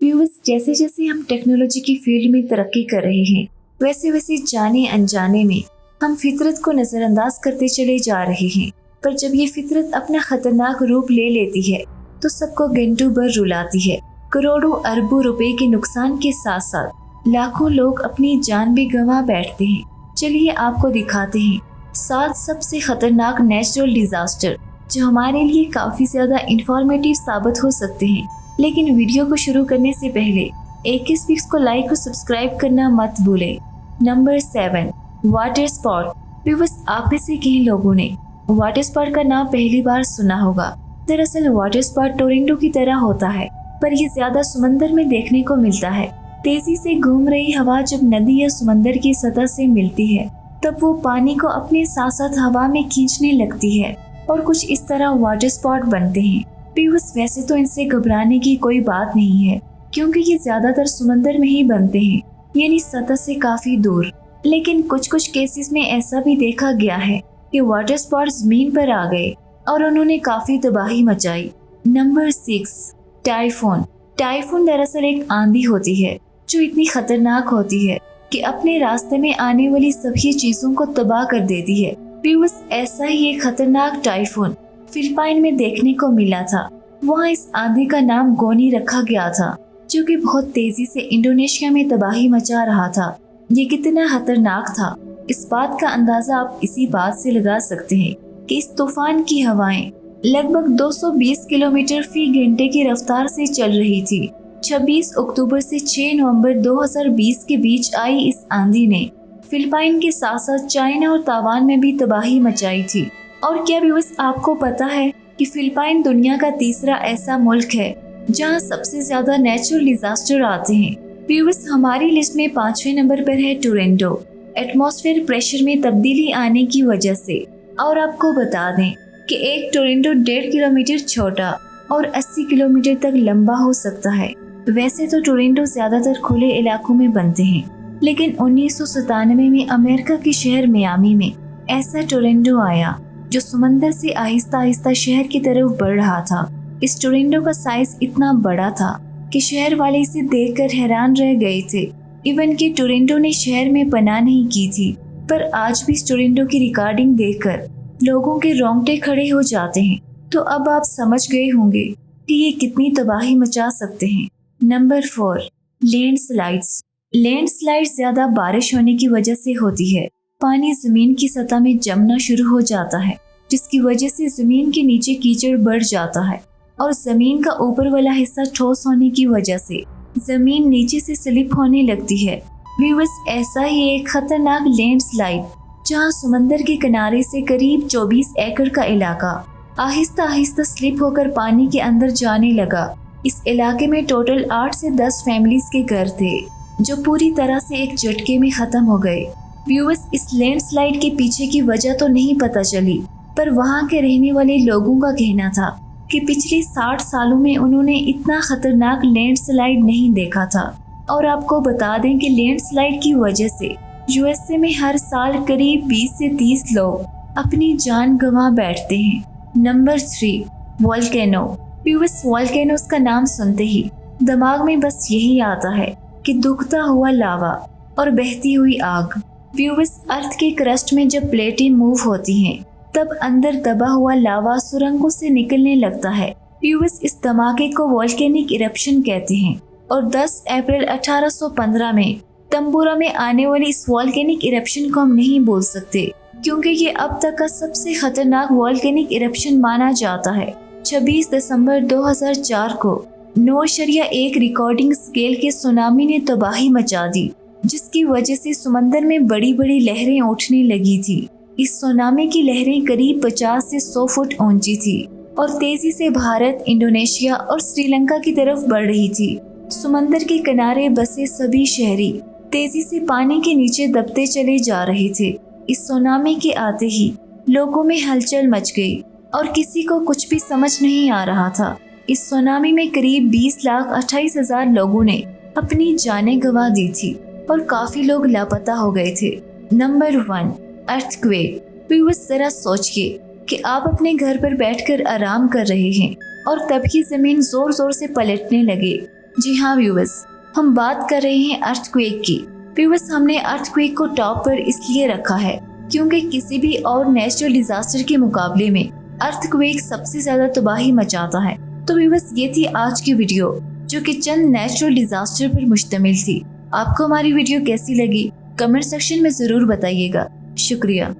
Viewers, जैसे जैसे हम टेक्नोलॉजी की फील्ड में तरक्की कर रहे हैं, वैसे वैसे जाने अनजाने में हम फितरत को नजरअंदाज करते चले जा रहे हैं। पर जब ये फितरत अपना खतरनाक रूप ले लेती है तो सबको घंटों भर रुलाती है। करोड़ों अरबों रुपए के नुकसान के साथ साथ लाखों लोग अपनी जान भी गंवा बैठते हैं। चलिए आपको दिखाते हैं 7 सबसे खतरनाक नेचुरल डिजास्टर जो हमारे लिए काफी ज्यादा इंफॉर्मेटिव साबित हो सकते हैं। लेकिन वीडियो को शुरू करने से पहले AK को लाइक और सब्सक्राइब करना मत भूले। Number 7, water spot. व्यूअर्स, आप में से कई लोगों ने वाटर स्पॉट का नाम पहली बार सुना होगा। दरअसल वाटर स्पॉट टोरंटो की तरह होता है, पर यह ज्यादा समंदर में देखने को मिलता है। तेजी से घूम रही हवा जब नदी या समंदर की सतह से मिलती है तब वो पानी को अपने साथ साथ हवा में खींचने लगती है और कुछ इस तरह वाटर स्पॉट बनते हैं। व्यूअर्स, वैसे तो इनसे घबराने की कोई बात नहीं है क्योंकि ये ज्यादातर समंदर में ही बनते हैं, यानी सतह से काफी दूर। लेकिन कुछ कुछ केसेस में ऐसा भी देखा गया है कि वाटर स्पॉट जमीन पर आ गए और उन्होंने काफी तबाही मचाई। Number 6, typhoon. टाइफून दरअसल एक आंधी होती है जो इतनी खतरनाक होती है कि अपने रास्ते में आने वाली सभी चीजों को तबाह कर देती है। व्यूअर्स, ऐसा ही एक खतरनाक टाइफून फिलिपाइन में देखने को मिला था। वहाँ इस आंधी का नाम गोनी रखा गया था, जो कि बहुत तेजी से इंडोनेशिया में तबाही मचा रहा था। ये कितना खतरनाक था, इस बात का अंदाजा आप इसी बात से लगा सकते हैं कि इस तूफान की हवाएं लगभग 220 किलोमीटर फी घंटे की रफ्तार से चल रही थी। 26 अक्टूबर से 6 नवंबर 2020 के बीच आई इस आंधी ने फिलिपाइन के साथ साथ चाइना और ताइवान में भी तबाही मचाई थी। और क्या व्यूअर्स, आपको पता है कि फिलिपाइन दुनिया का तीसरा ऐसा मुल्क है जहां सबसे ज्यादा नेचुरल डिजास्टर आते हैं। व्यूअर्स, हमारी लिस्ट में 5वें नंबर पर है टोरंटो। एटमॉस्फेयर प्रेशर में तब्दीली आने की वजह से। और आपको बता दें कि एक टोरंटो 1.5 किलोमीटर छोटा और 80 किलोमीटर तक लंबा हो सकता है। वैसे तो टोरंटो ज्यादातर खुले इलाकों में बनते हैं, लेकिन 1997 में अमेरिका के शहर मियामी में ऐसा टोरंटो आया जो समंदर से आहिस्ता आहिस्ता शहर की तरफ बढ़ रहा था। इस टोरंटो का साइज इतना बड़ा था कि शहर वाले इसे देखकर हैरान रह गए थे। इवन कि टोरंटो ने शहर में पनाह नहीं की थी, पर आज भी इस टोरंटो की रिकॉर्डिंग देखकर लोगों के रोंगटे खड़े हो जाते हैं। तो अब आप समझ गए होंगे कि ये कितनी तबाही मचा सकते हैं। Number 4, landslides. लैंडस्लाइड्स ज्यादा बारिश होने की वजह से होती है। पानी जमीन की सतह में जमना शुरू हो जाता है, जिसकी वजह से जमीन के नीचे कीचड़ बढ़ जाता है और जमीन का ऊपर वाला हिस्सा ठोस होने की वजह से जमीन नीचे से स्लिप होने लगती है। व्यूअर्स, ऐसा ही एक खतरनाक लैंडस्लाइड जहां समंदर के किनारे से करीब 24 एकड़ का इलाका आहिस्ता आहिस्ता स्लिप होकर पानी के अंदर जाने लगा। इस इलाके में टोटल 8 से 10 फैमिलीज के घर थे जो पूरी तरह से एक झटके में खत्म हो गए। व्यूअर्स, इस लैंडस्लाइड के पीछे की वजह तो नहीं पता चली, पर वहां के रहने वाले लोगों का कहना था कि पिछले 60 सालों में उन्होंने इतना खतरनाक लैंडस्लाइड नहीं देखा था। और आपको बता दें कि लैंडस्लाइड की वजह से USA में हर साल करीब 20 से 30 लोग अपनी जान गंवा बैठते हैं। Number 3, volcano. व्यूअर्स, वोल्केनोस का नाम सुनते ही दिमाग में बस यही आता है कि दुखता हुआ लावा और बहती हुई आग। व्यूअर्स, अर्थ के क्रस्ट में जब प्लेटें मूव होती हैं तब अंदर दबा हुआ लावा सुरंगों से निकलने लगता है। व्यूअर्स, इस धमाके को वोल्केनिक इरप्शन कहते हैं और 10 अप्रैल 1815 में तंबूरा में आने वाली इस वोल्केनिक इरप्शन को हम नहीं बोल सकते क्योंकि ये अब तक का सबसे खतरनाक वोल्केनिक इरप्शन माना जाता है। 26 दिसंबर 2004 को 9.1 रिकॉर्डिंग स्केल के सुनामी ने तबाही मचा दी, जिसकी वजह से समंदर में बड़ी बड़ी लहरें उठने लगी थी। इस सुनामी की लहरें करीब 50 से 100 फुट ऊंची थी और तेजी से भारत, इंडोनेशिया और श्रीलंका की तरफ बढ़ रही थी। समंदर के किनारे बसे सभी शहरी तेजी से पानी के नीचे दबते चले जा रहे थे। इस सुनामी के आते ही लोगों में हलचल मच गई और किसी को कुछ भी समझ नहीं आ रहा था। इस सुनामी में करीब 20,28,000 लोगों ने अपनी जानें गंवा दी थी और काफी लोग लापता हो गए थे। Number 1, earthquake. व्यूअर्स, जरा सोचिए कि आप अपने घर पर बैठकर आराम कर रहे हैं और तभी जमीन जोर जोर से पलटने लगे। जी हाँ व्यूअर्स, हम बात कर रहे हैं अर्थक्वेक की। व्यूअर्स, हमने अर्थक्वेक को टॉप पर इसलिए रखा है क्योंकि किसी भी और नेचुरल डिजास्टर के मुकाबले में अर्थक्वेक सबसे ज्यादा तबाही मचाता है। तो व्यूअर्स, ये थी आज की वीडियो जो कि चंद नेचुरल डिजास्टर पर मुश्तमिल थी। आपको हमारी वीडियो कैसी लगी कमेंट सेक्शन में जरूर बताइएगा। शुक्रिया।